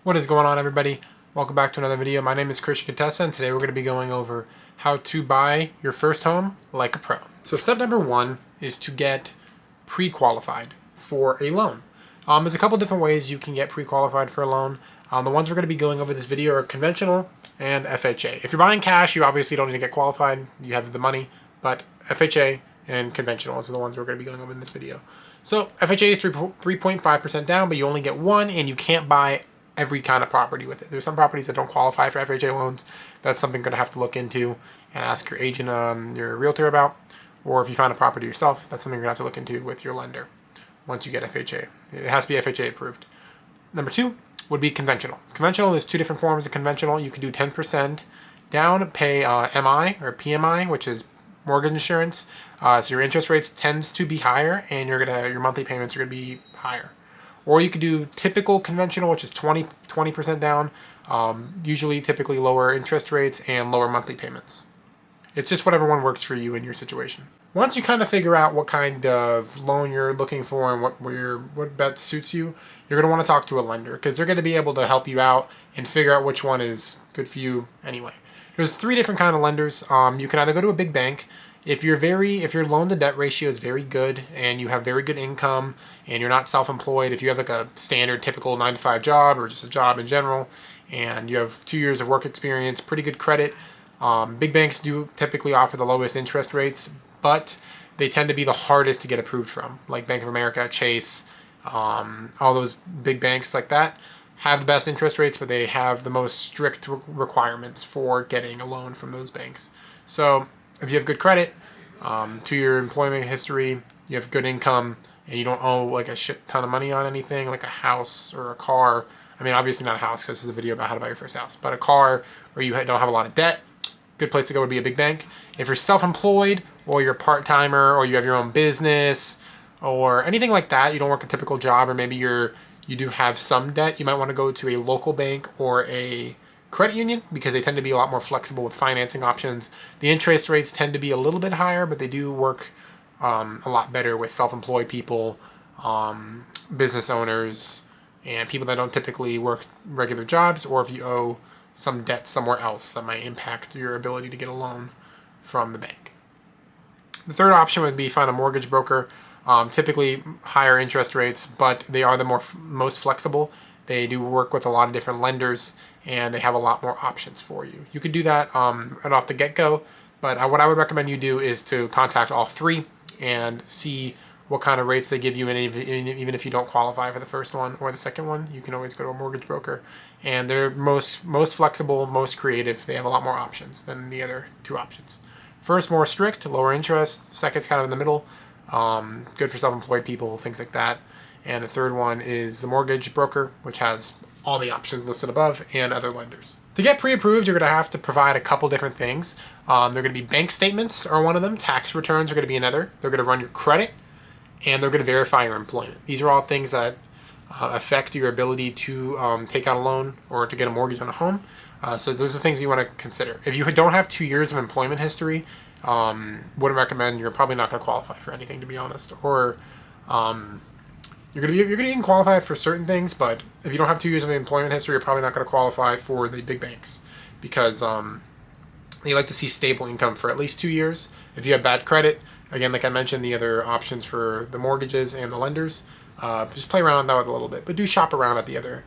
What is going on, everybody? Welcome back to another video. My name is Contessa, and today we're going to be going over how to buy your first home like a pro. So step number one is to get pre-qualified for a loan. There's a couple different ways you can get pre-qualified for a loan. The ones we're going to be going over this video are conventional and FHA. If you're buying cash, you obviously don't need to get qualified. You have the money, but FHA and conventional are the ones we're going to be going over in this video. So FHA is 3.5% down, but you only get one, and you can't buy every kind of property with it. There's some properties that don't qualify for FHA loans. That's something you're going to have to look into and ask your agent, your realtor about. Or if you find a property yourself, that's something you're going to have to look into with your lender once you get FHA. It has to be FHA approved. Number two would be conventional. Conventional, there's two different forms of conventional. You can do 10% down, pay MI or PMI, which is mortgage insurance. So your interest rates tends to be higher, and your monthly payments are going to be higher. Or you could do typical conventional, which is 20% down, usually typically lower interest rates and lower monthly payments. It's just whatever one works for you in your situation. Once you kind of figure out what kind of loan you're looking for and what best suits you, you're going to want to talk to a lender, because they're going to be able to help you out and figure out which one is good for you anyway. There's three different kind of lenders. You can either go to a big bank. If your loan to debt ratio is very good and you have very good income and you're not self-employed, if you have like a standard typical 9-to-5 job or just a job in general, and you have 2 years of work experience, pretty good credit, big banks do typically offer the lowest interest rates, but they tend to be the hardest to get approved from, like Bank of America, Chase, all those big banks like that have the best interest rates, but they have the most strict requirements for getting a loan from those banks. So if you have good credit, 2-year employment history, you have good income, and you don't owe like a shit ton of money on anything, like a house or a car. I mean, obviously not a house, because this is a video about how to buy your first house, but a car where you don't have a lot of debt, good place to go would be a big bank. If you're self-employed, or you're a part-timer, or you have your own business, or anything like that, you don't work a typical job, or maybe you do have some debt, you might want to go to a local bank or a credit union, because they tend to be a lot more flexible with financing options. The interest rates tend to be a little bit higher, but they do work a lot better with self-employed people, business owners, and people that don't typically work regular jobs, or if you owe some debt somewhere else that might impact your ability to get a loan from the bank. The third option would be find a mortgage broker. Typically higher interest rates, but they are the most flexible. They do work with a lot of different lenders, and they have a lot more options for you. You could do that right off the get-go, but what I would recommend you do is to contact all three and see what kind of rates they give you, and even if you don't qualify for the first one or the second one, you can always go to a mortgage broker. And they're most flexible, most creative. They have a lot more options than the other two options. First, more strict, lower interest. Second's kind of in the middle, good for self-employed people, things like that. And the third one is the mortgage broker, which has all the options listed above, and other lenders. To get pre-approved, you're going to have to provide a couple different things. They're going to be bank statements are one of them. Tax returns are going to be another. They're going to run your credit, and they're going to verify your employment. These are all things that affect your ability to take out a loan or to get a mortgage on a home. So those are things you want to consider. If you don't have 2 years of employment history, wouldn't recommend. You're probably not going to qualify for anything, to be honest. Or you're going to be qualified for certain things, but if you don't have 2 years of employment history, you're probably not going to qualify for the big banks, because they like to see stable income for at least 2 years. If you have bad credit, again, like I mentioned, the other options for the mortgages and the lenders, just play around with that a little bit, but do shop around at the other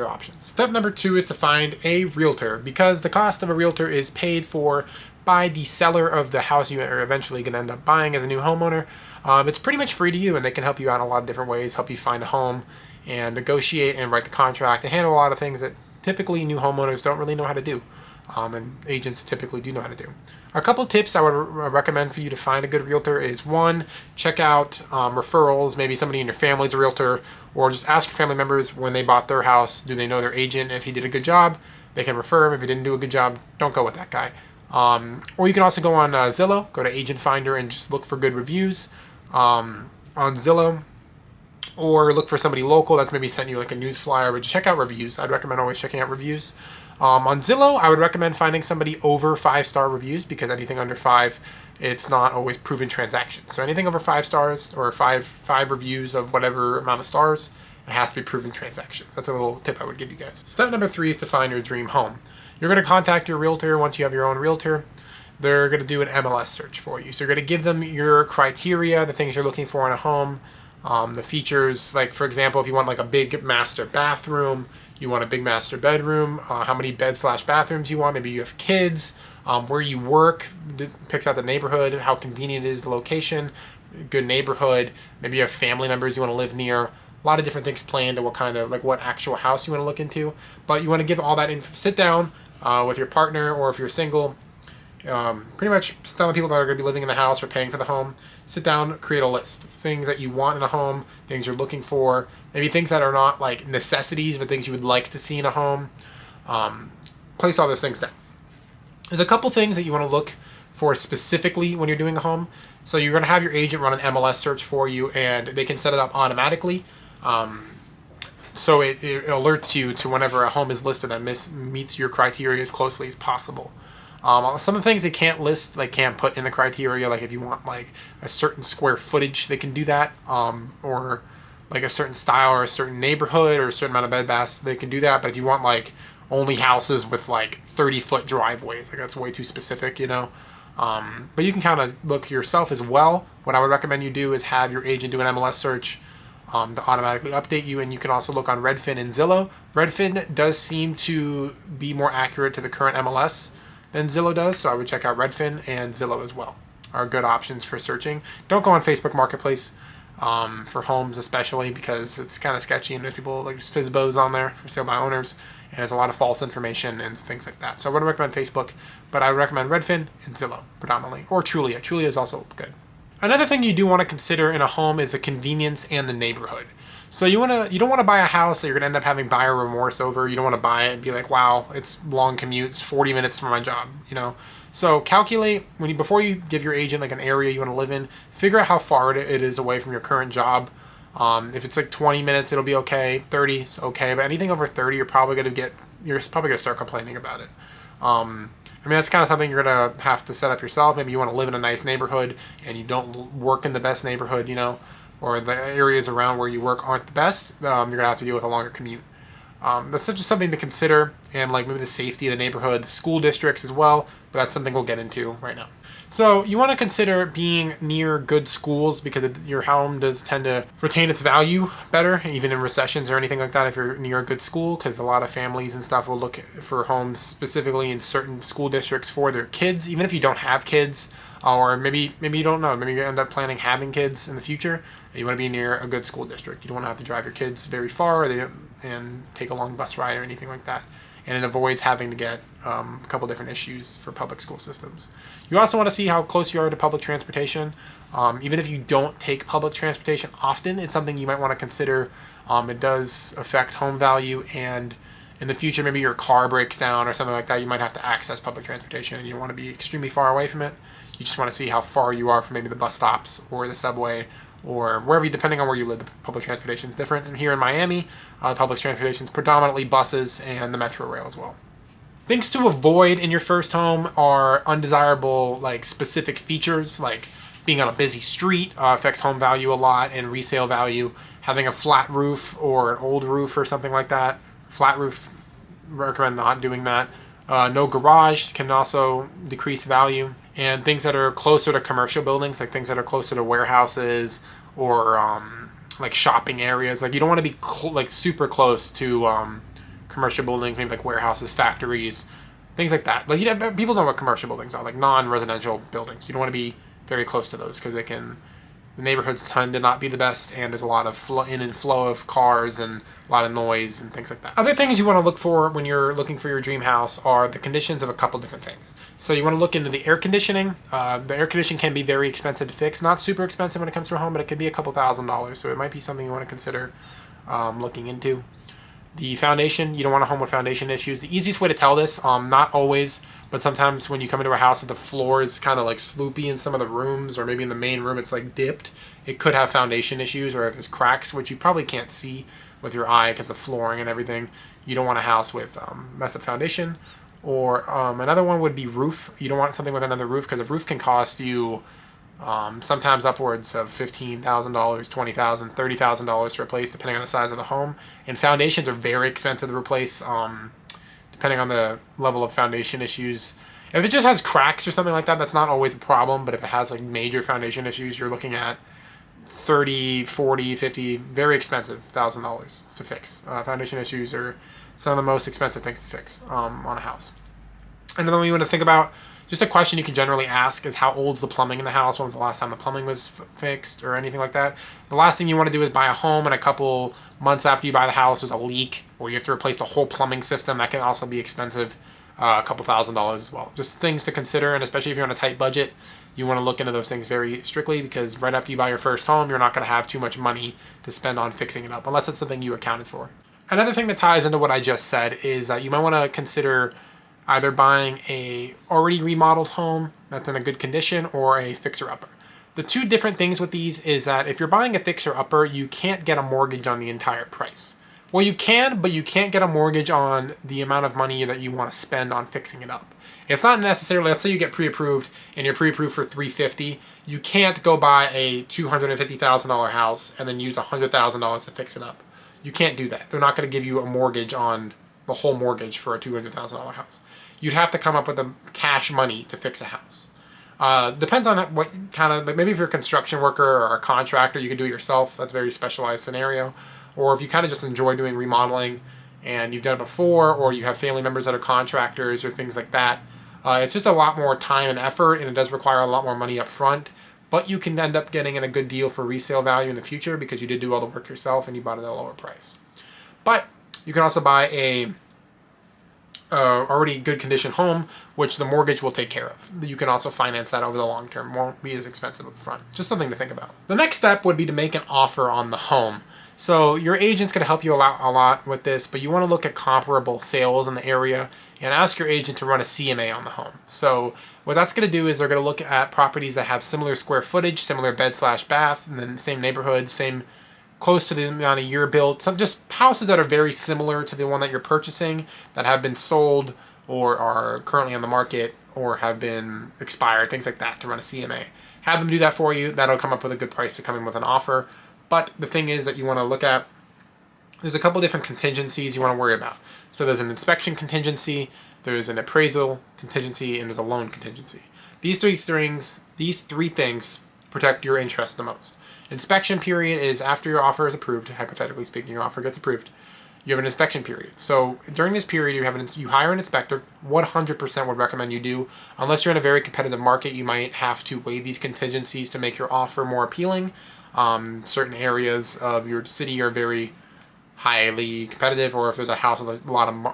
options. Step number 2 is to find a realtor, because the cost of a realtor is paid for by the seller of the house you are eventually going to end up buying as a new homeowner. It's pretty much free to you, and they can help you out in a lot of different ways, help you find a home and negotiate and write the contract and handle a lot of things that typically new homeowners don't really know how to do, and agents typically do know how to do. A couple tips I would recommend for you to find a good realtor is, one, check out referrals. Maybe somebody in your family's a realtor, or just ask your family members when they bought their house, do they know their agent? If he did a good job, they can refer him. If he didn't do a good job, don't go with that guy. Or you can also go on Zillow, go to Agent Finder, and just look for good reviews on Zillow, or look for somebody local that's maybe sent you like a news flyer, but check out reviews. I'd recommend always checking out reviews. On Zillow, I would recommend finding somebody over 5-star reviews, because anything under 5, it's not always proven transactions. So anything over 5 stars or five reviews of whatever amount of stars, It has to be proven transactions. That's a little tip I would give you guys. Step number 3 is to find your dream home. You're going to contact your realtor once you have your own realtor. They're going to do an MLS search for you. So you're going to give them your criteria, the things you're looking for in a home, the features. Like, for example, if you want like a big master bathroom, you want a big master bedroom, how many bed/bathrooms you want, maybe you have kids, where you work, picks out the neighborhood, how convenient it is, the location, good neighborhood, maybe you have family members you want to live near. A lot of different things play into what kind of, like what actual house you want to look into. But you want to give all that info. Sit down with your partner, or if you're single, pretty much sit down with people that are going to be living in the house or paying for the home. Sit down, create a list of things that you want in a home, things you're looking for, maybe things that are not like necessities, but things you would like to see in a home. Place all those things down. There's a couple things that you want to look for specifically when you're doing a home. So you're going to have your agent run an MLS search for you, and they can set it up automatically. So it alerts you to whenever a home is listed that meets your criteria as closely as possible. Some of the things they can't list, like can't put in the criteria, like if you want like a certain square footage, they can do that, or like a certain style or a certain neighborhood or a certain amount of bed baths, they can do that. But if you want like only houses with like 30-foot driveways, like that's way too specific, you know. But you can kind of look yourself as well. What I would recommend you do is have your agent do an MLS search to automatically update you, and you can also look on Redfin and Zillow. Redfin does seem to be more accurate to the current MLS than Zillow does, so I would check out Redfin and Zillow as well. Are good options for searching. Don't go on Facebook Marketplace for homes, especially because it's kind of sketchy and there's people like FSBOs on there for sale by owners, and there's a lot of false information and things like that. So I wouldn't recommend Facebook, but I would recommend Redfin and Zillow predominantly, or Trulia. Trulia is also good. Another thing you do want to consider in a home is the convenience and the neighborhood. So you don't want to buy a house that you're going to end up having buyer remorse over. You don't want to buy it and be like, wow, it's long commute, it's 40 minutes from my job, you know. So calculate before you give your agent like an area you want to live in, figure out how far it is away from your current job. If it's like 20 minutes, it'll be okay. 30 is okay, but anything over 30, you're probably going to start complaining about it. I mean, that's kind of something you're going to have to set up yourself. Maybe you want to live in a nice neighborhood and you don't work in the best neighborhood, you know, or the areas around where you work aren't the best. You're going to have to deal with a longer commute. That's just something to consider, and like maybe the safety of the neighborhood, the school districts as well, but that's something we'll get into right now. So you want to consider being near good schools, because your home does tend to retain its value better, even in recessions or anything like that, if you're near a good school, because a lot of families and stuff will look for homes specifically in certain school districts for their kids, even if you don't have kids, or maybe you don't know, maybe you end up planning having kids in the future. You want to be near a good school district. You don't want to have to drive your kids very far and take a long bus ride or anything like that. And it avoids having to get a couple different issues for public school systems. You also want to see how close you are to public transportation. Even if you don't take public transportation often, it's something you might want to consider. It does affect home value, and in the future, maybe your car breaks down or something like that, you might have to access public transportation, and you don't want to be extremely far away from it. You just want to see how far you are from maybe the bus stops or the subway, or wherever depending on where you live, the public transportation is different. And here in Miami, the public transportation is predominantly buses and the Metro Rail as well. Things to avoid in your first home are undesirable, like specific features, like being on a busy street affects home value a lot and resale value. Having a flat roof or an old roof or something like that. Flat roof, recommend not doing that. No garage can also decrease value. And things that are closer to commercial buildings, like things that are closer to warehouses or like shopping areas. Like you don't want to be like super close to commercial buildings, maybe like warehouses, factories, things like that. Like people know what commercial buildings are, like non-residential buildings. You don't want to be very close to those, because the neighborhoods tend to not be the best, and there's a lot of in and flow of cars and a lot of noise and things like that. Other things you want to look for when you're looking for your dream house are the conditions of a couple different things. So you want to look into the air conditioning. The air conditioning can be very expensive to fix. Not super expensive when it comes to a home, but it could be a couple $1,000s. So it might be something you want to consider looking into. The foundation, you don't want a home with foundation issues. The easiest way to tell this, not always, but sometimes when you come into a house, if the floor is kind of like sloopy in some of the rooms, or maybe in the main room it's like dipped, it could have foundation issues, or if there's cracks, which you probably can't see with your eye because the flooring and everything. You don't want a house with messed up foundation. Or another one would be roof. You don't want something with another roof, because a roof can cost you sometimes upwards of $15,000, $20,000, $30,000 to replace, depending on the size of the home. And foundations are very expensive to replace, depending on the level of foundation issues. If it just has cracks or something like that, that's not always a problem. But if it has like major foundation issues, you're looking at 30, 40, 50, very expensive $1,000 to fix. Foundation issues are some of the most expensive things to fix on a house. And then we want to think about, just a question you can generally ask is, how old's the plumbing in the house? When was the last time the plumbing was fixed or anything like that? The last thing you want to do is buy a home and a couple months after you buy the house there's a leak or you have to replace the whole plumbing system. That can also be expensive, a couple $1,000s as well. Just things to consider, and especially if you're on a tight budget, you want to look into those things very strictly, because right after you buy your first home, you're not going to have too much money to spend on fixing it up unless it's something you accounted for. Another thing that ties into what I just said is that you might want to consider either buying a already remodeled home that's in a good condition or a fixer-upper. The two different things with these is that if you're buying a fixer-upper, you can't get a mortgage on the entire price. Well, you can, but you can't get a mortgage on the amount of money that you want to spend on fixing it up. It's not necessarily, let's say you get pre-approved and you're pre-approved for $350,000, you can't go buy a $250,000 house and then use $100,000 to fix it up. You can't do that. They're not going to give you a mortgage on the whole mortgage for a $200,000 house. You'd have to come up with the cash money to fix a house. Depends on what kind of, maybe if you're a construction worker or a contractor, you can do it yourself. That's a very specialized scenario. Or if you kind of just enjoy doing remodeling and you've done it before, or you have family members that are contractors or things like that, it's just a lot more time and effort, and it does require a lot more money up front. But you can end up getting in a good deal for resale value in the future because you did do all the work yourself and you bought it at a lower price. But you can also buy a already good condition home, which the mortgage will take care of. You can also finance that over the long term. Won't be as expensive up front. Just something to think about. The next step would be to make an offer on the home. So your agent's going to help you a lot with this, but you want to look at comparable sales in the area and ask your agent to run a CMA on the home. So what that's going to do is they're going to look at properties that have similar square footage, similar bed/bath, and then same neighborhood, same close to the amount of year built, some just houses that are very similar to the one that you're purchasing that have been sold or are currently on the market or have been expired, things like that, to run a CMA. Have them do that for you. That'll come up with a good price to come in with an offer. But the thing is that you want to look at, there's a couple different contingencies you want to worry about. So there's an inspection contingency, there's an appraisal contingency, and there's a loan contingency. These three things protect your interest the most. Inspection period is after your offer is approved. Hypothetically speaking, your offer gets approved. You have an inspection period. So during this period, you hire an inspector. 100% would recommend you do. Unless you're in a very competitive market, you might have to waive these contingencies to make your offer more appealing. Certain areas of your city are very highly competitive, or if there's a house with a lot of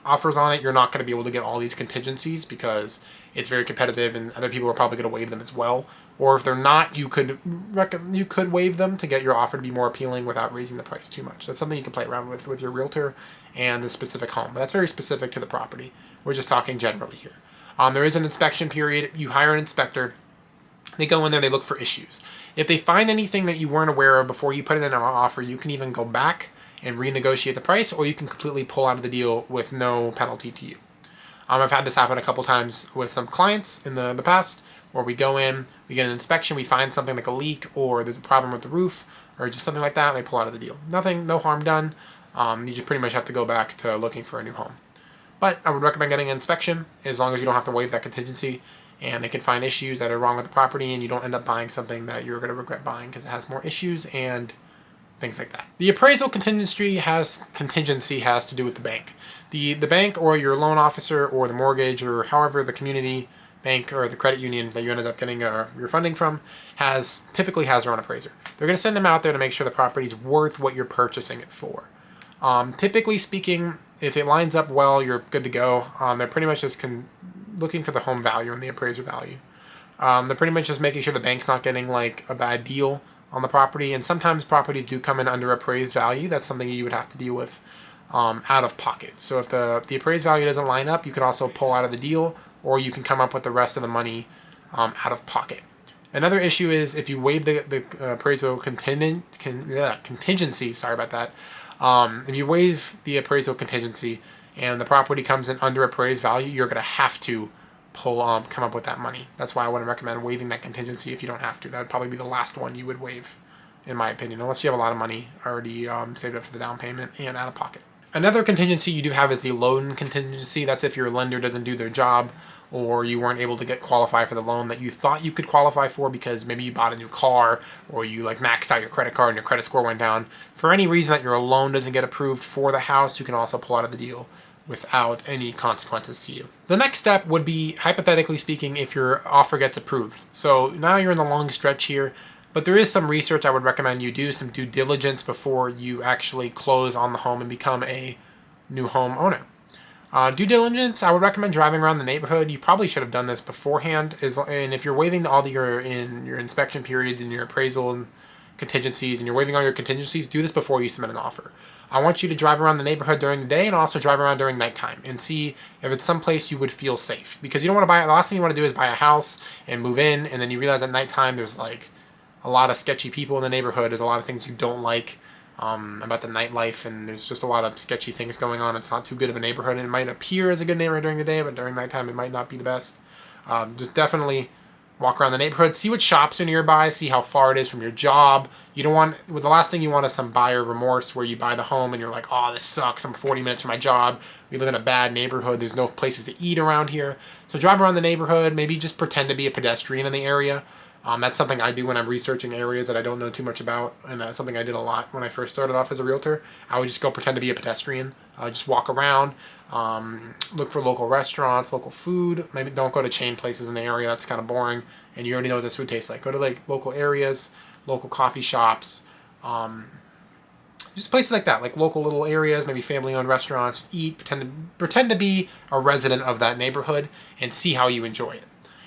offers on it, you're not going to be able to get all these contingencies because it's very competitive and other people are probably going to waive them as well. Or if they're not, you could waive them to get your offer to be more appealing without raising the price too much. That's something you can play around with your realtor and the specific home. But that's very specific to the property. We're just talking generally here. There is an inspection period. You hire an inspector. They go in there, they look for issues. If they find anything that you weren't aware of before you put it in an offer, you can even go back and renegotiate the price, or you can completely pull out of the deal with no penalty to you. I've had this happen a couple times with some clients in the past, where we go in, we get an inspection, we find something like a leak, or there's a problem with the roof, or just something like that, and they pull out of the deal. No harm done. You just pretty much have to go back to looking for a new home. But I would recommend getting an inspection, as long as you don't have to waive that contingency, and they can find issues that are wrong with the property, and you don't end up buying something that you're going to regret buying because it has more issues and things like that. The appraisal contingency has to do with the bank. The bank or your loan officer or the mortgage or however the community bank or the credit union that you ended up getting your funding from typically has their own appraiser. They're going to send them out there to make sure the property's worth what you're purchasing it for. Typically speaking, if it lines up well, you're good to go. They're pretty much just looking for the home value and the appraiser value. They're pretty much just making sure the bank's not getting like a bad deal on the property, and sometimes properties do come in under appraised value. That's something you would have to deal with out of pocket. So if the appraised value doesn't line up, you could also pull out of the deal, or you can come up with the rest of the money out of pocket. Another issue is if you waive the appraisal contingency, sorry about that. If you waive the appraisal contingency and the property comes in under appraised value, you're going to have to come up with that money. That's why I wouldn't recommend waiving that contingency if you don't have to. That would probably be the last one you would waive, in my opinion, unless you have a lot of money already saved up for the down payment and out of pocket. Another contingency you do have is the loan contingency. That's if your lender doesn't do their job, or you weren't able to get qualified for the loan that you thought you could qualify for because maybe you bought a new car, or you like maxed out your credit card and your credit score went down. For any reason that your loan doesn't get approved for the house, you can also pull out of the deal without any consequences to you. The next step would be, hypothetically speaking, if your offer gets approved. So now you're in the long stretch here, but there is some research I would recommend you do, some due diligence before you actually close on the home and become a new home owner. Due diligence, I would recommend driving around the neighborhood. You probably should have done this beforehand. And if you're waiving all your inspection periods and your appraisal and contingencies, and you're waiving all your contingencies, do this before you submit an offer. I want you to drive around the neighborhood during the day and also drive around during nighttime and see if it's someplace you would feel safe. Because you don't want to buy, the last thing you want to do is buy a house and move in, and then you realize at nighttime there's like a lot of sketchy people in the neighborhood. There's a lot of things you don't like about the nightlife, and there's just a lot of sketchy things going on. It's not too good of a neighborhood, and it might appear as a good neighborhood during the day, but during nighttime it might not be the best. Just definitely walk around the neighborhood, see what shops are nearby, see how far it is from your job. You don't want, the last thing you want is some buyer remorse where you buy the home and you're like, oh, this sucks, I'm 40 minutes from my job, we live in a bad neighborhood, there's no places to eat around here. So drive around the neighborhood, maybe just pretend to be a pedestrian in the area. That's something I do when I'm researching areas that I don't know too much about, and that's something I did a lot when I first started off as a realtor. I would just go pretend to be a pedestrian, just walk around, look for local restaurants, local food. Maybe don't go to chain places in the area, that's kind of boring, and you already know what this food tastes like. Go to like local areas, local coffee shops, just places like that, like local little areas, maybe family-owned restaurants. Eat, pretend to be a resident of that neighborhood, and see how you enjoy it.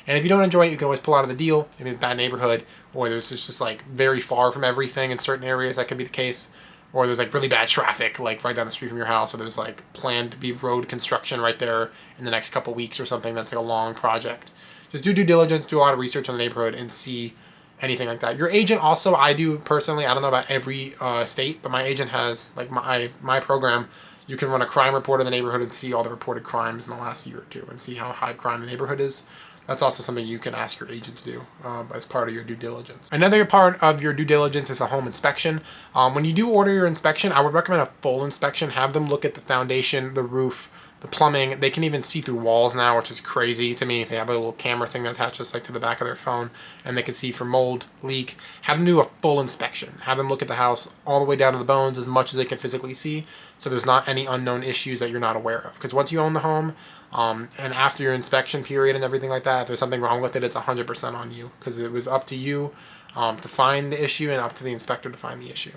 And if you don't enjoy it, you can always pull out of the deal. Maybe it's a bad neighborhood, or there's just like very far from everything in certain areas. That could be the case. Or there's like really bad traffic, like right down the street from your house, or there's like planned to be road construction right there in the next couple weeks or something. That's like a long project. Just do due diligence, do a lot of research on the neighborhood, and see anything like that. Your agent also, I do personally, I don't know about every state, but my agent has, like my program, you can run a crime report in the neighborhood and see all the reported crimes in the last year or two and see how high crime the neighborhood is. That's also something you can ask your agent to do as part of your due diligence. Another part of your due diligence is a home inspection. When you do order your inspection, I would recommend a full inspection. Have them look at the foundation, the roof, the plumbing. They can even see through walls now, which is crazy to me. They have a little camera thing that attaches like to the back of their phone, and they can see for mold, leak. Have them do a full inspection. Have them look at the house all the way down to the bones as much as they can physically see, so there's not any unknown issues that you're not aware of. Because once you own the home, and after your inspection period and everything like that, if there's something wrong with it, it's 100% on you, because it was up to you to find the issue and up to the inspector to find the issue.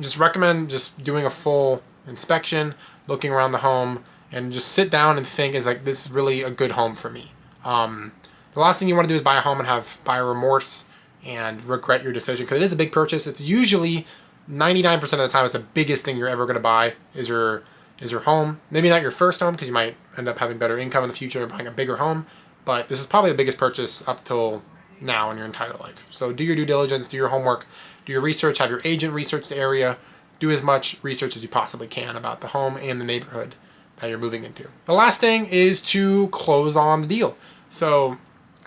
Just recommend just doing a full inspection, looking around the home, and just sit down and think, is like, this is really a good home for me. The last thing you want to do is buy a home and have buyer remorse and regret your decision, because it is a big purchase. It's usually 99% of the time, it's the biggest thing you're ever going to buy is your home. Maybe not your first home, because you might end up having better income in the future and buying a bigger home, but this is probably the biggest purchase up till now in your entire life. So do your due diligence, do your homework, do your research, have your agent research the area, do as much research as you possibly can about the home and the neighborhood that you're moving into. The last thing is to close on the deal. So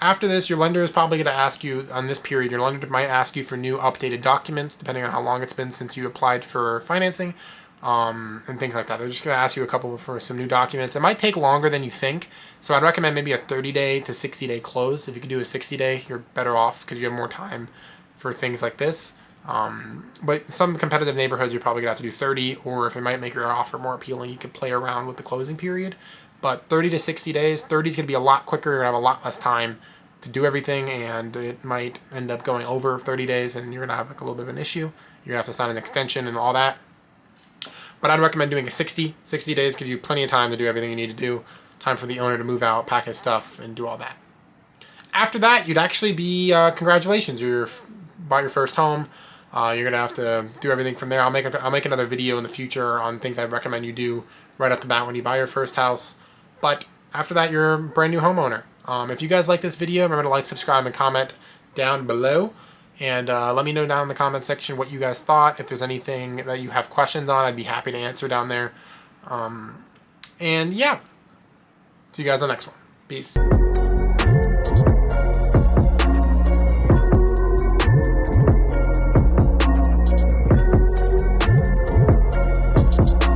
after this, your lender is probably going to ask you, on this period, your lender might ask you for new updated documents, depending on how long it's been since you applied for financing, and things like that. They're just going to ask you a couple for some new documents. It might take longer than you think, so I'd recommend maybe a 30-day to 60-day close. If you can do a 60-day, you're better off because you have more time for things like this. But some competitive neighborhoods, you're probably going to have to do 30, or if it might make your offer more appealing, you could play around with the closing period. But 30 to 60 days, 30 is going to be a lot quicker. You're going to have a lot less time to do everything, and it might end up going over 30 days, and you're going to have like a little bit of an issue. You're going to have to sign an extension and all that. But I'd recommend doing a 60. 60 days gives you plenty of time to do everything you need to do. Time for the owner to move out, pack his stuff, and do all that. After that, you'd actually be, congratulations, you bought your first home. You're going to have to do everything from there. I'll make another video in the future on things I recommend you do right off the bat when you buy your first house. But after that, you're a brand new homeowner. If you guys like this video, remember to like, subscribe, and comment down below. And let me know down in the comment section what you guys thought. If there's anything that you have questions on, I'd be happy to answer down there. And yeah, See you guys on the next one. Peace.